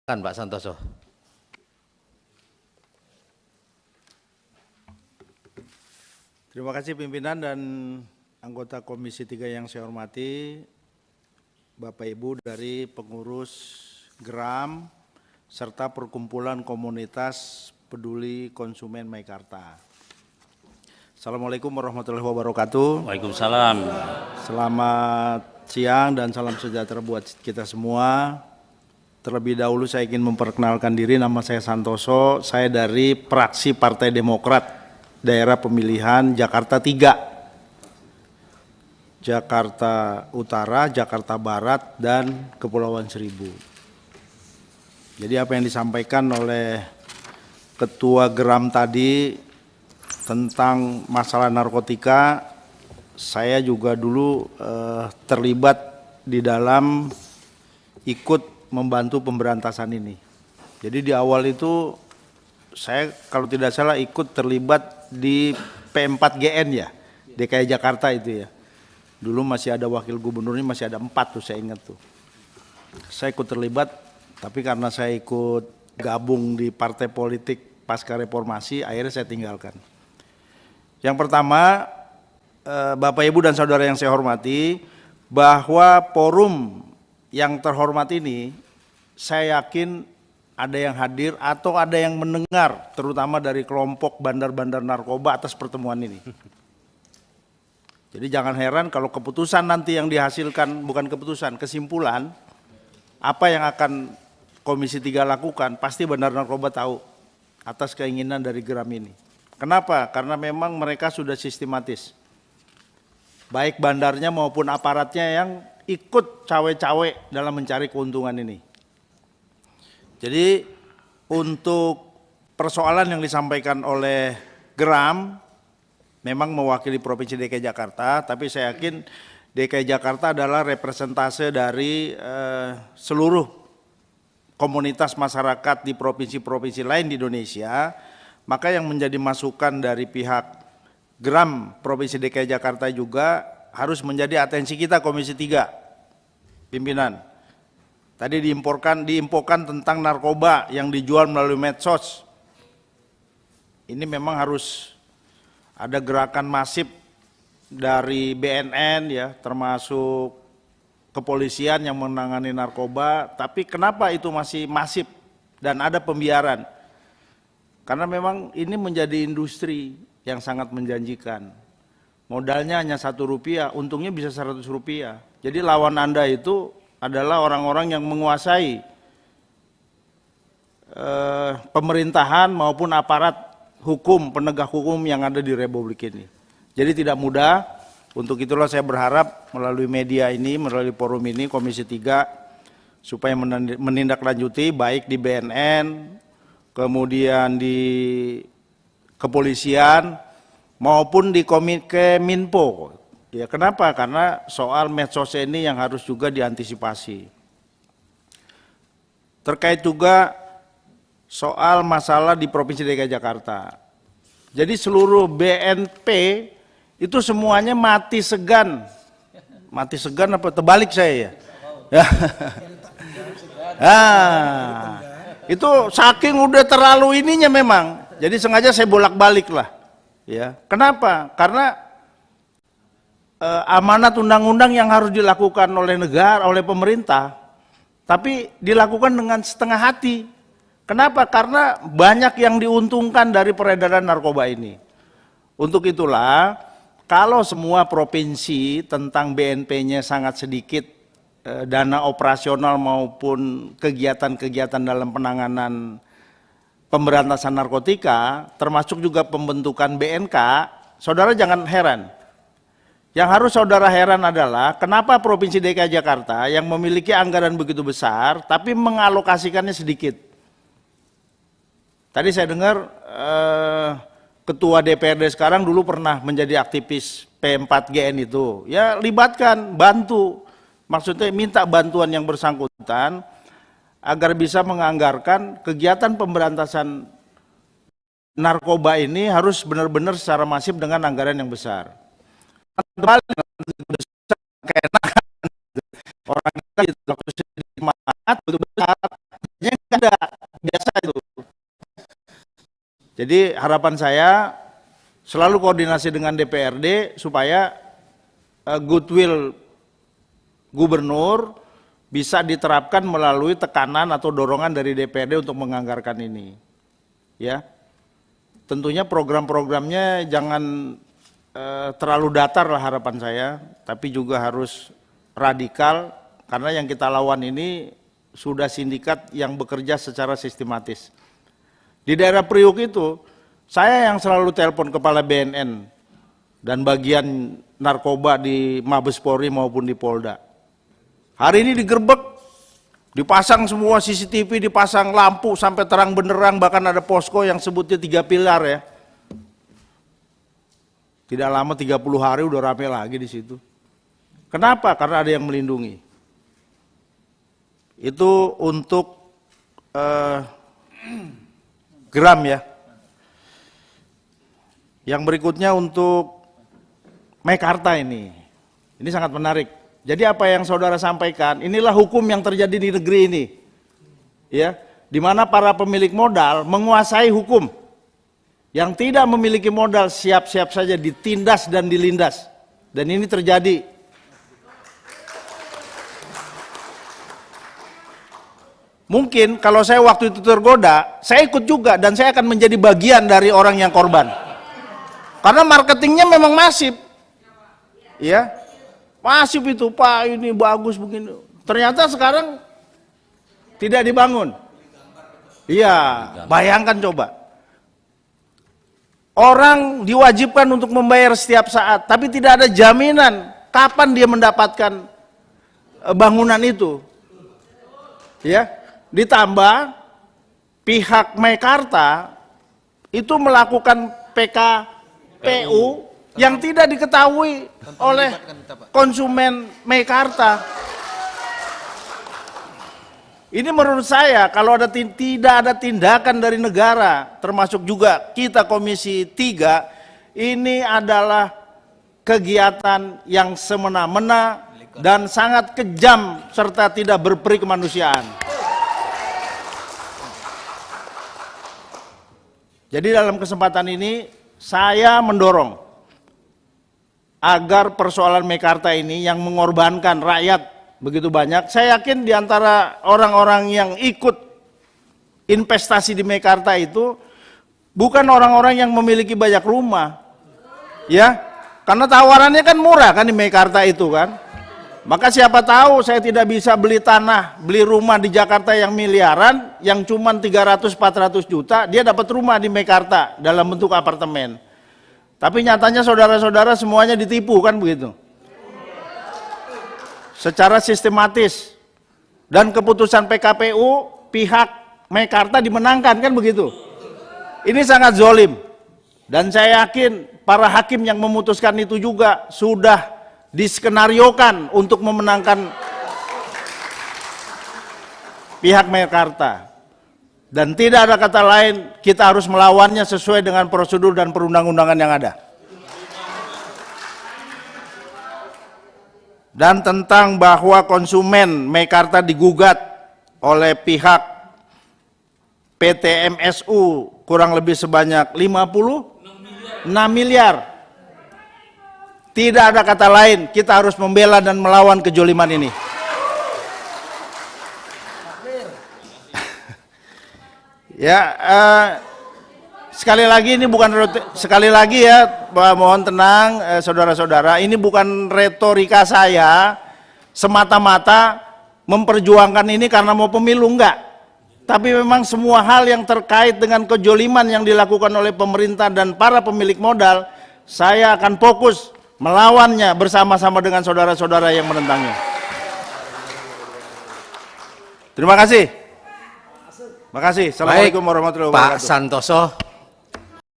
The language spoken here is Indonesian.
Kan Pak Santoso. Terima kasih pimpinan dan anggota Komisi 3 yang saya hormati, Bapak Ibu dari pengurus GRAM serta Perkumpulan Komunitas Peduli Konsumen Meikarta. Assalamualaikum warahmatullahi wabarakatuh. Waalaikumsalam. Selamat siang dan salam sejahtera buat kita semua. Terlebih dahulu saya ingin memperkenalkan diri, nama saya Santoso, saya dari fraksi Partai Demokrat daerah pemilihan Jakarta 3, Jakarta Utara, Jakarta Barat, dan Kepulauan Seribu. Jadi apa yang disampaikan oleh Ketua GRAM tadi tentang masalah narkotika, saya juga dulu terlibat di dalam ikut membantu pemberantasan ini. Jadi di awal itu saya kalau tidak salah ikut terlibat di P4GN ya, DKI Jakarta itu ya. Dulu masih ada wakil gubernurnya, masih ada 4 tuh saya ingat tuh. Saya ikut terlibat, tapi karena saya ikut gabung di partai politik pasca reformasi, akhirnya saya tinggalkan. Yang pertama, Bapak Ibu dan Saudara yang saya hormati, bahwa forum yang terhormat ini, saya yakin ada yang hadir atau ada yang mendengar, terutama dari kelompok bandar-bandar narkoba atas pertemuan ini. Jadi jangan heran kalau keputusan nanti yang dihasilkan, bukan keputusan, kesimpulan, apa yang akan Komisi 3 lakukan, pasti bandar narkoba tahu atas keinginan dari GRAM ini. Kenapa? Karena memang mereka sudah sistematis. Baik bandarnya maupun aparatnya yang ikut cawe-cawe dalam mencari keuntungan ini. Jadi untuk persoalan yang disampaikan oleh GRAM memang mewakili Provinsi DKI Jakarta, tapi saya yakin DKI Jakarta adalah representase dari seluruh komunitas masyarakat di provinsi-provinsi lain di Indonesia, maka yang menjadi masukan dari pihak GRAM Provinsi DKI Jakarta juga harus menjadi atensi kita Komisi 3, pimpinan. Tadi diinfokan tentang narkoba yang dijual melalui medsos. Ini memang harus ada gerakan masif dari BNN ya, termasuk kepolisian yang menangani narkoba. Tapi kenapa itu masih masif dan ada pembiaran? Karena memang ini menjadi industri yang sangat menjanjikan. Modalnya hanya Rp1, untungnya bisa Rp100. Jadi lawan Anda itu adalah orang-orang yang menguasai pemerintahan maupun aparat hukum, penegak hukum yang ada di Republik ini. Jadi tidak mudah, untuk itulah saya berharap melalui media ini, melalui forum ini, Komisi 3, supaya menindaklanjuti baik di BNN, kemudian di kepolisian, maupun di Keminfo. Ya, kenapa? Karena soal medsos ini yang harus juga diantisipasi. Terkait juga soal masalah di Provinsi DKI Jakarta. Jadi seluruh BNP itu semuanya mati segan. Mati segan apa terbalik saya ya? Nah, itu saking udah terlalu ininya memang. Jadi sengaja saya bolak-balik lah. Ya, kenapa? Karena amanat undang-undang yang harus dilakukan oleh negara, oleh pemerintah, tapi dilakukan dengan setengah hati. Kenapa? Karena banyak yang diuntungkan dari peredaran narkoba ini. Untuk itulah, kalau semua provinsi tentang BNP-nya sangat sedikit, dana operasional maupun kegiatan-kegiatan dalam penanganan pemberantasan narkotika, termasuk juga pembentukan BNK, saudara jangan heran. Yang harus saudara heran adalah kenapa Provinsi DKI Jakarta yang memiliki anggaran begitu besar tapi mengalokasikannya sedikit. Tadi saya dengar Ketua DPRD sekarang dulu pernah menjadi aktivis P4GN itu. Ya libatkan, bantu. Maksudnya minta bantuan yang bersangkutan agar bisa menganggarkan kegiatan pemberantasan narkoba ini harus benar-benar secara masif dengan anggaran yang besar. Kembali keenakan orang kita itu waktu semangat betul-betul Jadi harapan saya selalu koordinasi dengan DPRD supaya goodwill gubernur bisa diterapkan melalui tekanan atau dorongan dari DPRD untuk menganggarkan ini. Ya, tentunya program-programnya jangan terlalu datar lah harapan saya, tapi juga harus radikal karena yang kita lawan ini sudah sindikat yang bekerja secara sistematis. Di daerah Priuk itu, saya yang selalu telepon kepala BNN dan bagian narkoba di Mabes Polri maupun di Polda. Hari ini digerebek, dipasang semua CCTV, dipasang lampu sampai terang benderang, bahkan ada posko yang sebutnya 3 pilar ya. Tidak lama 30 hari udah rame lagi di situ. Kenapa? Karena ada yang melindungi. Itu untuk Gram ya. Yang berikutnya untuk Meikarta ini sangat menarik. Jadi apa yang saudara sampaikan, inilah hukum yang terjadi di negeri ini. Ya, di mana para pemilik modal menguasai hukum. Yang tidak memiliki modal siap-siap saja ditindas dan dilindas. Dan ini terjadi. Mungkin kalau saya waktu itu tergoda, saya ikut juga dan saya akan menjadi bagian dari orang yang korban. Karena marketingnya memang masif. Ya. Masif itu, Pak ini bagus begini. Ternyata sekarang tidak dibangun. Iya, bayangkan coba. Orang diwajibkan untuk membayar setiap saat, tapi tidak ada jaminan kapan dia mendapatkan bangunan itu. Ya, ditambah pihak Meikarta itu melakukan PKPU yang tidak diketahui oleh konsumen Meikarta. Ini menurut saya kalau tidak ada tindakan dari negara, termasuk juga kita Komisi 3, ini adalah kegiatan yang semena-mena dan sangat kejam serta tidak berperi kemanusiaan. Jadi dalam kesempatan ini saya mendorong agar persoalan Meikarta ini yang mengorbankan rakyat begitu banyak, saya yakin di antara orang-orang yang ikut investasi di Meikarta itu bukan orang-orang yang memiliki banyak rumah. Ya, karena tawarannya kan murah kan di Meikarta itu kan. Maka siapa tahu saya tidak bisa beli tanah, beli rumah di Jakarta yang miliaran, yang cuma 300-400 juta, dia dapat rumah di Meikarta dalam bentuk apartemen. Tapi nyatanya saudara-saudara semuanya ditipu kan begitu. Secara sistematis, dan keputusan PKPU pihak Meikarta dimenangkan kan begitu. Ini sangat zolim, dan saya yakin para hakim yang memutuskan itu juga sudah diskenariokan untuk memenangkan pihak Meikarta. Dan tidak ada kata lain, kita harus melawannya sesuai dengan prosedur dan perundang-undangan yang ada. Dan tentang bahwa konsumen Meikarta digugat oleh pihak PT MSU kurang lebih sebanyak 56 miliar. Tidak ada kata lain, kita harus membela dan melawan kejoliman ini. Ya, sekali lagi ini bukan sekali lagi ya, mohon tenang saudara-saudara, ini bukan retorika saya semata-mata memperjuangkan ini karena mau pemilu, enggak. Tapi memang semua hal yang terkait dengan kejoliman yang dilakukan oleh pemerintah dan para pemilik modal, saya akan fokus melawannya bersama-sama dengan saudara-saudara yang menentangnya. Terima kasih. Terima kasih. Assalamualaikum warahmatullahi wabarakatuh. Pak Santoso.